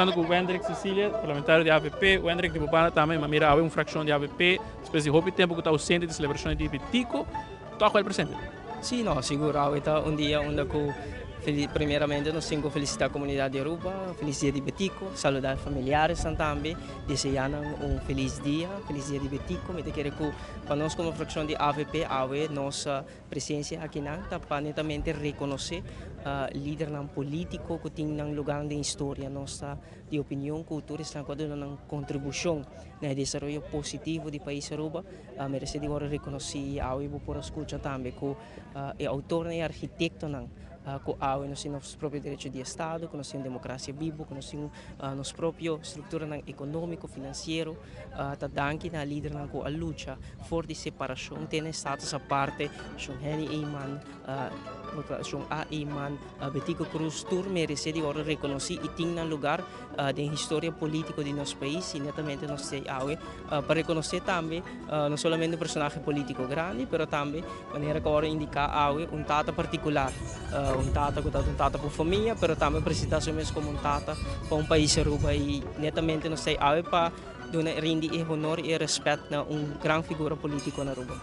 Com o Wendrick Cecília, parlamentar de AVP, o Wendrick de Bupana também, mas mira, há uma fração de AVP, espécie de tempo que está ausente de celebrações de Bitico, toca ele presente. Sim, não, seguro, então um dia onde primeiramente nós temos que felicitar a comunidade de Aruba, feliz dia de Betico, saludar familiares também, desejar feliz dia de Betico, me quero que para nós como fração de AVP, nossa presença aqui para netamente reconhecer líder político que tem um lugar de história nossa de opinião, cultura, estão dando uma contribuição no desenvolvimento positivo do país Aruba, merece de agora reconhecer por escutar também que é autor e arquiteto nós temos próprios direitos de Estado, nós temos democracia viva, nós temos nossa própria estrutura econômica, financeira, tanto na líder a luta for de separação, tem status a parte, são Henny Eiman, são A Eiman, Betico Cruz, tur merece de agora reconhecer e tem um lugar da história política de nosso país e netamente nós temos para reconhecer também não somente um personagem político grande, mas também maneira que agora indicar um tata particular, um tata que um tata para a família, mas também precisa mesmo como um tata para um país Aruba e netamente nós temos para render honor e respeito a uma grande figura política na Aruba.